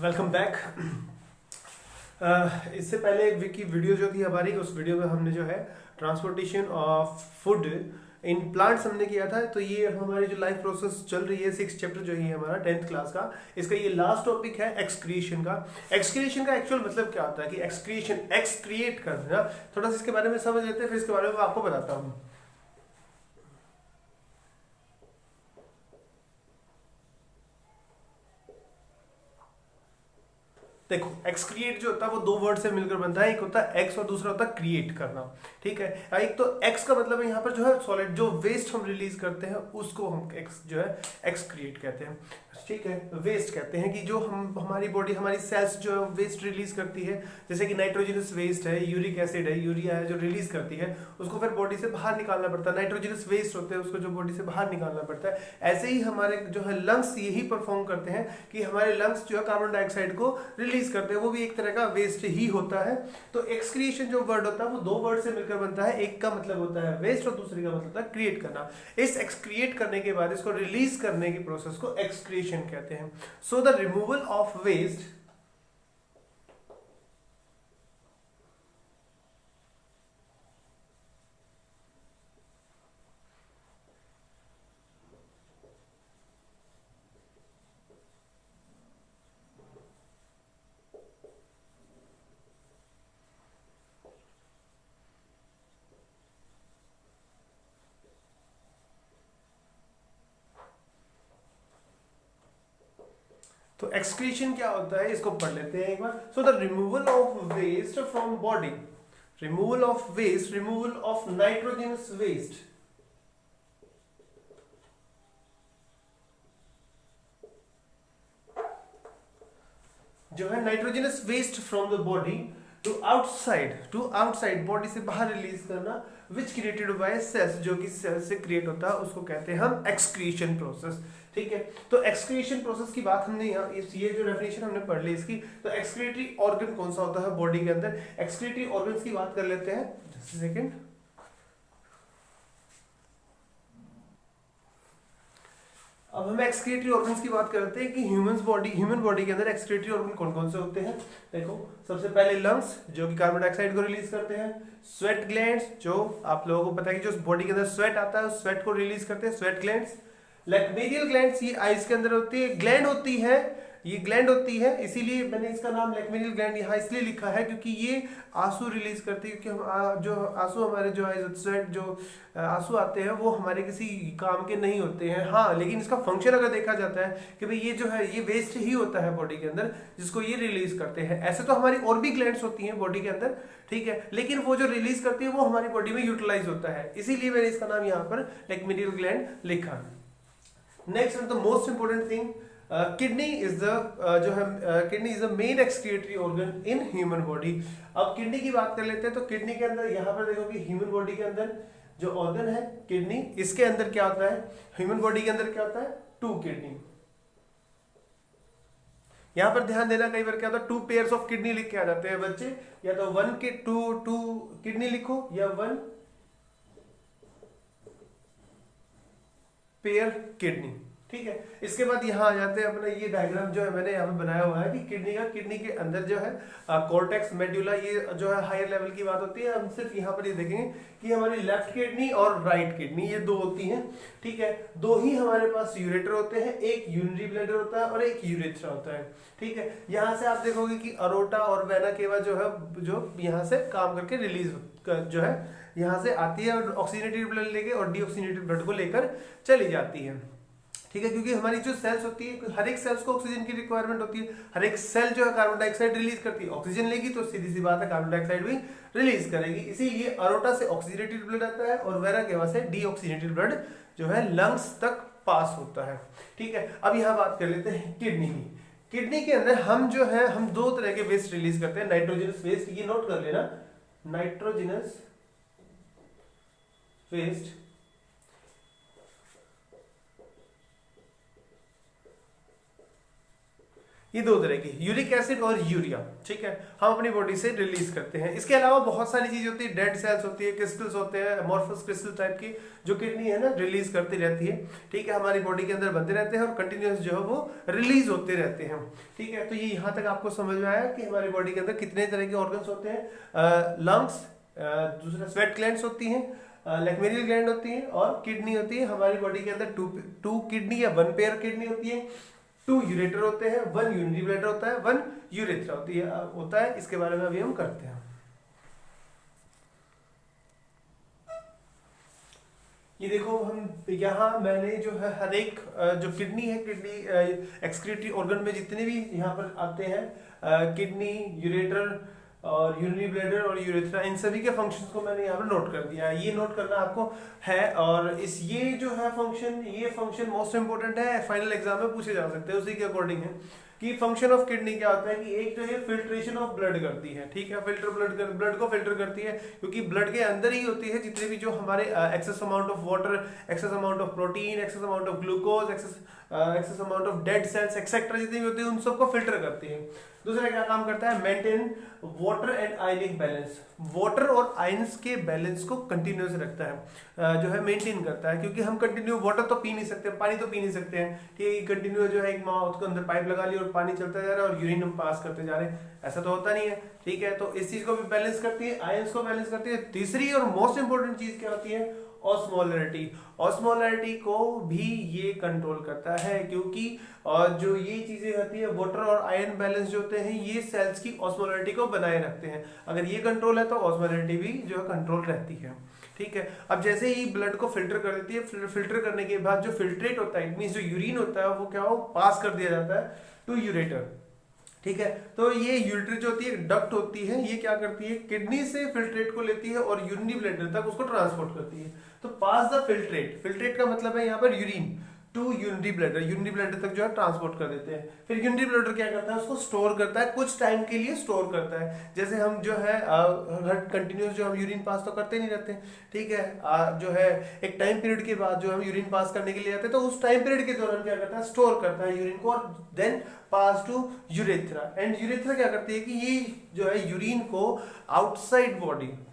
Welcome back. इससे पहले की वीडियो जो थी हमारी, उस वीडियो में हमने जो है transportation of food in plants हमने किया था। तो ये हमारी जो लाइफ प्रोसेस चल रही है, 6 चैप्टर जो है हमारा 10th क्लास का, इसका ये लास्ट टॉपिक है एक्सक्रीशन का। एक्सक्रीशन का एक्चुअल मतलब क्या होता है कि एक्सक्रीशन, एक्सक्रिएट करना। थोड़ा सा इसके बारे में समझ लेते हैं, फिर इसके बारे में मैं आपको बताता हूँ। देखो, एक्सक्रिएट जो होता है वो दो वर्ड से मिलकर बनता है। एक होता है एक्स और दूसरा होता है क्रिएट करना। ठीक है, एक तो एक्स का मतलब है यहाँ पर जो है सॉलिड, जो वेस्ट हम रिलीज करते हैं उसको हम एक्स जो है एक्सक्रिएट कहते हैं। ठीक है, वेस्ट कहते हैं कि जो हम हमारी बॉडी, हमारी सेल्स जो वेस्ट रिलीज करती है, जैसे कि नाइट्रोजनस वेस्ट है, यूरिक एसिड है, यूरिया है, जो रिलीज करती है उसको फिर बॉडी से बाहर निकालना पड़ता है। नाइट्रोजनस वेस्ट होते हैं उसको जो बॉडी से बाहर निकालना पड़ता है। ऐसे ही हमारे जो है लंग्स यही परफॉर्म करते हैं कि हमारे लंग्स जो है कार्बन डाइऑक्साइड को रिलीज करते हैं, वो भी एक तरह का वेस्ट ही होता है। तो एक्सक्रिएशन जो वर्ड होता है वो दो वर्ड से मिलकर बनता है। एक का मतलब होता है वेस्ट और दूसरे का मतलब होता है क्रिएट करना। इस एक्सक्रिएट करने के बाद इसको रिलीज करने की प्रोसेस को एक्सक्रिएशन कहते हैं। So the removal of waste तो एक्सक्रीशन क्या होता है इसको पढ़ लेते हैं एक बार। So the removal of waste from body, removal of waste, removal of nitrogenous waste, जो है nitrogenous waste from the body to outside body से बाहर रिलीज करना, विच क्रिएटेड बाय सेल्स, जो कि सेल्स से क्रिएट होता है, उसको कहते हैं हम एक्सक्रीशन प्रोसेस। ठीक है, तो एक्सक्रीशन प्रोसेस की बात हमने यहाँ ये जो डेफिनेशन हमने पढ़ ली इसकी। तो एक्सक्रीटरी ऑर्गन कौन सा होता है बॉडी के अंदर? एक्सक्रीटरी ऑर्गन्स की बात कर लेते हैं, जस्ट सेकंड। अब हम एक्सक्रीटरी ऑर्गन्स की बात करते हैं कि ह्यूमन बॉडी के अंदर एक्सक्रीटरी ऑर्गन कौन कौन से होते हैं। देखो, सबसे पहले लंग्स जो कि कार्बन डाइऑक्साइड को रिलीज करते हैं, स्वेट ग्लैंड्स जो आप लोगों को पता है कि जो बॉडी के अंदर स्वेट आता है उस स्वेट को रिलीज करते हैं, स्वेट ग्लैंड्स। लैक्मेरियल ग्लैंड्स ये आइज के अंदर होती है, ग्लैंड होती है, ये ग्लैंड होती है, इसीलिए मैंने इसका नाम लैक्मेरियल ग्लैंड यहाँ इसलिए लिखा है क्योंकि ये आंसू रिलीज करती है। क्योंकि हम जो आंसू हमारे जो स्वेट जो आंसू आते हैं वो हमारे किसी काम के नहीं होते हैं। हाँ, लेकिन इसका फंक्शन अगर देखा जाता है कि भाई ये जो है ये वेस्ट ही होता है बॉडी के अंदर जिसको ये रिलीज करते हैं। ऐसे तो हमारी और भी ग्लैंड्स होती हैं बॉडी के अंदर, ठीक है, लेकिन वो जो रिलीज करती है वो हमारी बॉडी में यूटिलाइज होता है, इसीलिए मैंने इसका नाम यहाँ पर लैक्मेरियल ग्लैंड लिखा। Next and the most important thing, kidney is the जो है kidney is the main excretory organ in human body. अब किडनी की बात कर लेते हैं। तो किडनी के अंदर यहाँ पर देखो कि ह्यूमन बॉडी के अंदर जो ऑर्गन है किडनी, इसके अंदर क्या होता है, ह्यूमन बॉडी के अंदर क्या होता है, 2 किडनी। यहां पर ध्यान देना, कई बार क्या होता है 2 पेयर्स ऑफ किडनी लिख के आ जाते हैं बच्चे, या तो 1 के 2 किडनी लिखो या 1 पेयर किडनी। ठीक है, इसके बाद यहाँ आ जाते हैं अपना ये डायग्राम जो है मैंने यहाँ पे बनाया हुआ है कि किडनी के अंदर जो है कॉर्टेक्स मेडुला, ये जो है हायर लेवल की बात होती है। हम सिर्फ यहाँ पर ये देखेंगे कि हमारी लेफ्ट किडनी और राइट किडनी ये 2 होती हैं। ठीक है, 2 ही हमारे पास यूरेटर होते हैं, एक यूरिनरी ब्लैडर होता है और एक यूरेथ्रा होता है। ठीक है, यहाँ से आप देखोगे कि अरोटा और वेना केवा जो है जो यहाँ से काम करके रिलीज जो है यहाँ से आती है और ऑक्सीजनेटेड ब्लड लेके और डीऑक्सीजनेटेड ब्लड को लेकर चली जाती है। ठीक है, क्योंकि हमारी जो सेल्स होती है, हर एक सेल्स को ऑक्सीजन की रिक्वायरमेंट होती है। हर एक सेल जो है कार्बन डाइऑक्साइड रिलीज करती है, ऑक्सीजन लेगी तो सीधी सी बात है कार्बन डाइऑक्साइड भी रिलीज करेगी। इसीलिए अरोटा से ऑक्सीजनेटेड ब्लड आता है और वेना केवा से डीऑक्सीजनेटेड ब्लड जो है लंग्स तक पास होता है। ठीक है, अब यहाँ बात कर लेते हैं किडनी की। किडनी के अंदर हम जो है हम 2 तरह के वेस्ट रिलीज करते हैं, नाइट्रोजनस वेस्ट, ये नोट कर लेना, नाइट्रोजनस वेस्ट ये दो तरह की, यूरिक एसिड और यूरिया, ठीक है, हम अपनी बॉडी से रिलीज करते हैं। इसके अलावा बहुत सारी चीज होती है, डेड सेल्स होती है, क्रिस्टल्स होते हैं, अमॉर्फस क्रिस्टल टाइप की, जो किडनी है ना रिलीज करती रहती है, ठीक है, हमारी बॉडी के अंदर बनते रहते हैं और कंटिन्यूस जो है वो रिलीज होते रहते हैं, ठीक है। तो ये यहाँ तक आपको समझ में आया कि हमारी बॉडी के अंदर कितने तरह के ऑर्गन्स होते हैं, लंग्स, दूसरा स्वेट ग्लैंड्स होती हैं, लैक्मेरियल ग्लैंड होती है और किडनी होती है। हमारी बॉडी के अंदर टू किडनी या वन पेयर किडनी होती है, 2 यूरेटर होते हैं, 1 यूरिनरी ब्लैडर होता है, 1 यूरेथ्रा होता है। इसके बारे में अभी हम करते हैं। ये देखो, हम यहाँ मैंने जो है हर एक जो किडनी है, किडनी एक्सक्रीटरी ऑर्गन में जितने भी यहाँ पर आते हैं, किडनी, यूरेटर और यूरिनरी ब्लैडर और यूरेथ्रा, इन सभी के फंक्शंस को मैंने यहाँ पर नोट कर दिया है। ये नोट करना आपको है, और इस ये जो है फंक्शन, ये फंक्शन मोस्ट इंपोर्टेंट है, फाइनल एग्जाम में पूछे जा सकते हैं। उसी के अकॉर्डिंग है कि फंक्शन ऑफ किडनी क्या होता है कि एक जो है फिल्ट्रेशन ऑफ ब्लड करती है, ठीक है, ब्लड को फिल्टर करती है, क्योंकि ब्लड के अंदर ही होती है जितने भी जो हमारे excess amount of water, excess amount of protein, excess amount of glucose, excess amount of dead cells etcetera जितनी भी होती है, उन सबको फिल्टर करती है। दूसरा क्या काम करता है, maintain water and ionic balance, water और आयंस के बैलेंस को कंटिन्यूस रखता है, जो है मेंटेन करता है, क्योंकि हम कंटिन्यू वाटर तो पी नहीं सकते, पानी तो पी नहीं सकते हैं, ठीक है, कंटिन्यू जो है एक माउथ के अंदर पाइप लगा ली और पानी चलता जा रहा है और यूरिन हम पास करते जा रहे हैं, ऐसा तो होता नहीं है, ठीक है। तो इस चीज को भी बैलेंस करती है, आयंस को बैलेंस करती है। तीसरी और मोस्ट इंपोर्टेंट चीज क्या होती है, ऑस्मोलरिटी, ऑस्मोलरिटी को भी ये कंट्रोल करता है, क्योंकि और जो ये चीजें होती है, वाटर और आयन बैलेंस जो होते हैं, ये सेल्स की ऑस्मोलरिटी को बनाए रखते हैं। अगर ये कंट्रोल है तो ऑस्मोलरिटी भी जो है कंट्रोल रहती है, ठीक है। अब जैसे ही ब्लड को फिल्टर कर देती है, फिल्टर करने के बाद जो फिल्ट्रेट होता है, इट मींस जो यूरिन होता है वो क्या हो, पास कर दिया जाता है टू यूरेटर, ठीक है। तो ये यूरेटर जो होती है, डक्ट होती है, ये क्या करती है, किडनी से फिल्ट्रेट को लेती है और यूरिनरी ब्लैडर तक उसको ट्रांसपोर्ट करती है। तो पास द फिल्ट्रेट, फिल्ट्रेट का मतलब है यहाँ पर यूरिन, टू यूरिनरी ब्लैडर तक जो है ट्रांसपोर्ट कर देते हैं। फिर यूरिनरी ब्लैडर क्या करता है, उसको स्टोर करता है, कुछ टाइम के लिए स्टोर करता है। जैसे हम जो है कंटिन्यूस जो हम यूरिन पास तो करते नहीं रहते, ठीक है, जो है एक टाइम पीरियड के बाद जो हम यूरिन पास करने के लिए आते हैं, तो उस टाइम पीरियड के दौरान क्या करता है, स्टोर करता है यूरिन को, और then pass to urethra. And urethra क्या करती है कि ये जो है यूरिन को आउटसाइड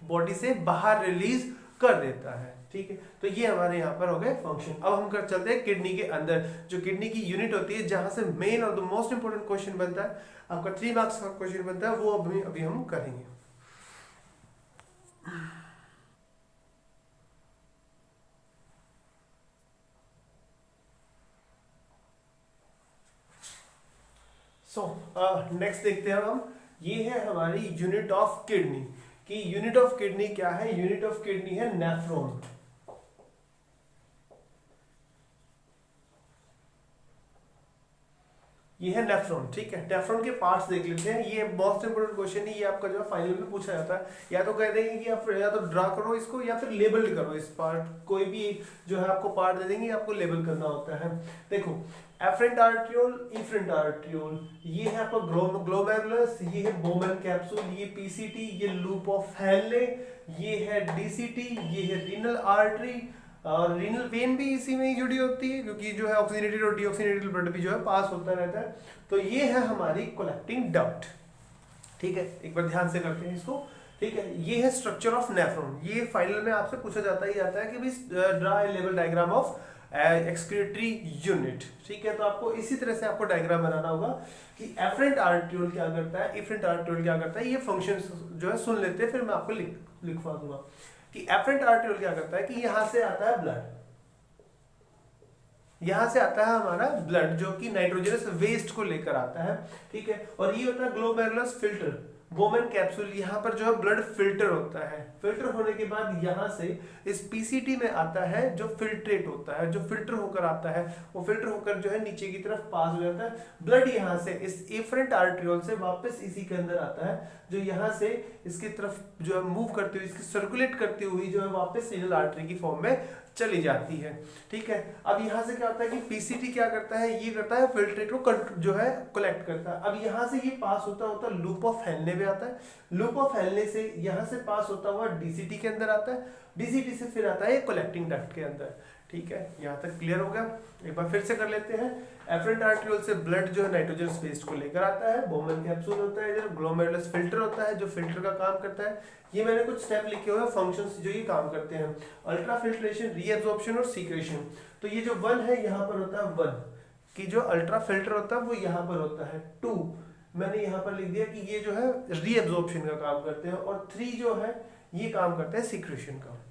बॉडी से बाहर रिलीज कर देता है, ठीक है। तो ये हमारे यहाँ पर हो गए फंक्शन। अब हम कर चलते हैं किडनी के अंदर, जो किडनी की यूनिट होती है, जहां से मेन और द मोस्ट इंपोर्टेंट क्वेश्चन बनता है, आपका 3 मार्क्स का क्वेश्चन बनता है, वो अभी हम करेंगे। नेक्स्ट देखते हैं हम, ये है हमारी यूनिट ऑफ किडनी की। यूनिट ऑफ किडनी क्या है, यूनिट ऑफ किडनी है नेफ्रॉन। ये है नेफ्रॉन, ठीक है। नेफ्रॉन के पार्ट्स देख लेते हैं, ये मोस्ट इंपोर्टेंट क्वेश्चन है, ये आपका जो है फाइनल में पूछा जाता है। या तो कह देंगे कि आप या तो ड्रा करो इसको, या फिर लेबल करो इस पार्ट, कोई भी जो है आपको पार्ट दे देंगे, आपको लेबल करना होता है। देखो, एफरेंट आर्ट्रियोल, इफरेंट आर्ट्रियोल, ये है आपका ग्लोमेरुलस, ये है बोमेन कैप्सूल, ये पीसीटी, ये लूप ऑफ हेनले, ये है डीसीटी, ये है रीनल आर्टरी, और रीनल वेन भी इसी में ही जुड़ी होती है, क्योंकि जो है ऑक्सीजनेटेड और डीऑक्सीजनेटेड ब्लड भी जो है पास होता रहता है। तो ये है हमारी कलेक्टिंग डक्ट, ठीक है। एक बार ध्यान से करते हैं इसको, ठीक है। ये है स्ट्रक्चर ऑफ नेफ्रॉन, ये फाइनल में आपसे पूछा जाता है कि भाई draw a level diagram of excretory unit, ठीक है। तो आपको इसी तरह से आपको डायग्राम बनाना होगा कि एफरेंट आर्ट्रियोल क्या करता है, इफरेंट आर्ट्रियोल क्या करता है, ये फंक्शन जो है सुन लेते हैं, फिर मैं आपको लिखवा दूंगा कि एफरेंट आर्ट्रियोल क्या करता है कि यहां से आता है ब्लड, यहां से आता है हमारा ब्लड, जो कि नाइट्रोजनस वेस्ट को लेकर आता है, ठीक है। और ये होता है ग्लोमेरुलस फिल्टर, बोमेन कैप्सूल, यहाँ पर जो है ब्लड फिल्टर होता है। फिल्टर होने के बाद यहाँ से इस पीसीटी में आता है जो फिल्ट्रेट होता है, जो फिल्टर होकर आता है, वो फिल्टर होकर जो है नीचे की तरफ पास हो जाता है। ब्लड यहाँ से इस एफरेंट आर्ट्रियोल से वापस इसी के अंदर आता है, जो यहाँ से इसकी तरफ जो है मूव करती हुई, इसकी सर्कुलेट करती हुई जो है वापस रीनल आर्टरी की फॉर्म में चली जाती है, ठीक है। अब यहाँ से क्या होता है कि पीसीटी क्या करता है, ये करता है फिल्ट्रेट को जो है कलेक्ट करता है। अब यहाँ से ये पास होता लूप ऑफ हेनले में आता है, लूप ऑफ हेनले से यहाँ से पास होता हुआ डीसीटी के अंदर आता है, डीसीटी से फिर आता है कलेक्टिंग डक्ट के अंदर, ठीक है, यहाँ तक क्लियर हो गया। एक बार फिर से कर लेते हैं। एफरेंट आर्टरियोल से ब्लड जो है नाइट्रोजनस वेस्ट को लेकर आता है, बोमन कैप्सूल होता है इधर, ग्लोमेरुलस फिल्टर होता है जो फिल्टर का काम करता है। ये मैंने कुछ स्टेप लिखे हुए हैं फंक्शंस जो ये काम करते हैं, अल्ट्रा फिल्ट्रेशन, रीएब्जॉर्प्शन और सीक्रेशन। तो ये जो 1 है यहाँ पर होता है 1 कि जो अल्ट्रा फिल्टर होता है वो यहाँ पर होता है 2, मैंने यहाँ पर लिख दिया कि ये जो है रीएब्जॉर्प्शन का काम करते हैं, और 3 जो है ये काम करते हैं सीक्रेशन का।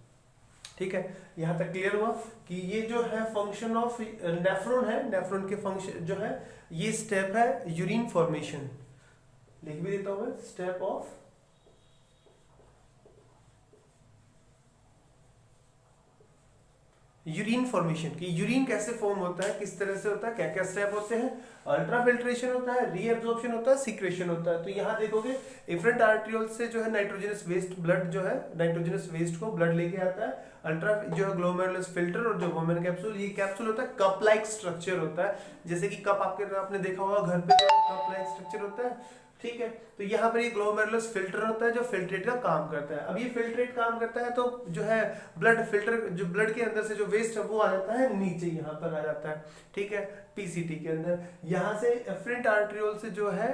ठीक है, यहाँ तक क्लियर हुआ कि ये जो है फंक्शन ऑफ नेफ्रॉन है, नेफ्रॉन के फंक्शन जो है ये स्टेप है यूरिन फॉर्मेशन, लिख भी देता हूं मैं, स्टेप ऑफ यूरिन फॉर्मेशन की यूरिन कैसे फॉर्म होता है, किस तरह से होता है, क्या क्या स्टेप होते हैं, अल्ट्रा फिल्ट्रेशन होता है, रीएब्जॉर्प्शन होता है, सीक्रेशन होता है। तो यहाँ देखोगे एफरेंट आर्टरियोल से जो है नाइट्रोजनस वेस्ट ब्लड जो है नाइट्रोजनस वेस्ट को ब्लड लेके आता है, अल्ट्रा जो है ग्लोमेरुलस फिल्टर और जो बोमन कैप्सूल, ये कैप्सूल होता है कप लाइक स्ट्रक्चर होता है, जैसे कि कप आपने देखा होगा घर पे कप लाइक स्ट्रक्चर होता है। ठीक है, तो यहाँ पर ये ग्लोमेरुलस फिल्टर होता है जो फिल्ट्रेट का काम करता है। अब ये फिल्ट्रेट काम करता है तो जो है ब्लड फिल्टर, जो ब्लड के अंदर से जो वेस्ट है वो आ जाता है नीचे, यहाँ पर आ जाता है। ठीक है, पीसीटी के अंदर। यहाँ से एफरेंट आर्टरियोल से जो है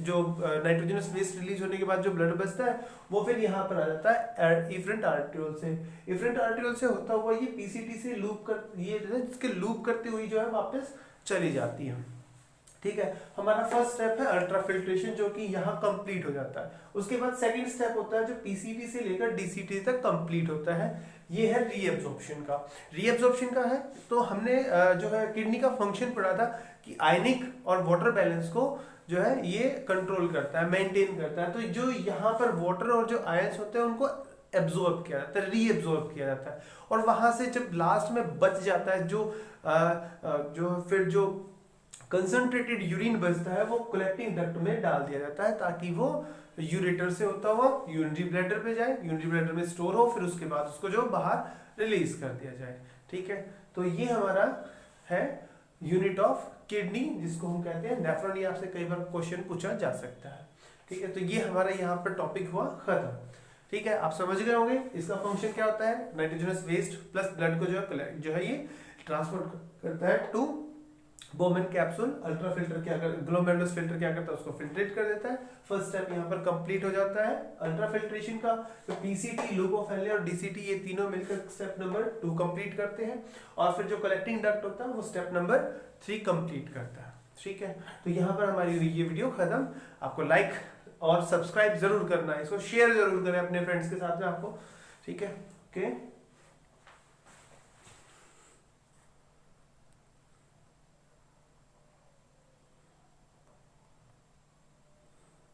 जो नाइट्रोजनस वेस्ट रिलीज होने के बाद जो ब्लड बचता है वो फिर यहाँ पर आ जाता है एफरेंट आर्टरियोल से। एफरेंट आर्टरियोल से होता हुआ ये पीसीटी से लूप कर, ये इसके लूप करते हुई जो है वापस चली जाती है। ठीक है, हमारा फर्स्ट स्टेप है अल्ट्रा फिल्ट्रेशन जो कि यहाँ कंप्लीट हो जाता है। उसके बाद सेकंड स्टेप होता है जो पीसीटी से लेकर डीसीटी तक कंप्लीट होता है, ये है रीएब्जॉर्प्शन का। रीएब्जॉर्प्शन का है तो हमने जो है किडनी का फंक्शन पढ़ा था कि आयनिक और वाटर बैलेंस को जो है ये कंट्रोल करता है, मेंटेन करता है। तो जो यहाँ पर वाटर और जो आयंस होते हैं उनको एब्जॉर्ब किया जाता है, रीएब्जॉर्ब किया जाता है, और वहां से जब लास्ट में बच जाता है जो फिर जो कंसंट्रेटेड यूरिन बचता है वो कलेक्टिंग डक्ट में डाल दिया जाता है ताकि वो यूरेटर से होता हुआ यूरिनरी ब्लैडर पे जाए, यूरिनरी ब्लैडर में स्टोर हो, फिर उसके बाद उसको जो बाहर रिलीज कर दिया जाए। ठीक है, तो ये हमारा है यूनिट ऑफ किडनी जिसको हम कहते हैं नेफ्रॉन। ये आपसे कई बार क्वेश्चन पूछा जा सकता है। ठीक है, तो ये हमारा यहाँ पर टॉपिक हुआ खत्म। ठीक है, आप समझ गए होंगे इसका फंक्शन क्या होता है, नाइट्रोजनस वेस्ट प्लस ब्लड को जो है ये ट्रांसपोर्ट करता है to Bowman capsule. Ultra filter क्या कर, ग्लोमेरुलस फिल्टर क्या करता है, उसको फिल्ट्रेट कर देता है। फर्स्ट स्टेप यहाँ पर कंप्लीट हो जाता है अल्ट्रा फिल्ट्रेशन का। तो पीसीटी, लूकोफेलिया और डीसीटी ये तीनों मिलकर स्टेप नंबर 2 कंप्लीट करते हैं, और फिर जो कलेक्टिंग डक्ट होता है वो स्टेप नंबर 3 कंप्लीट करता है। ठीक है, तो यहाँ पर हमारी ये वीडियो खत्म। आपको लाइक और सब्सक्राइब जरूर करना है, इसको शेयर जरूर करें अपने फ्रेंड्स के साथ में आपको। ठीक है, ओके।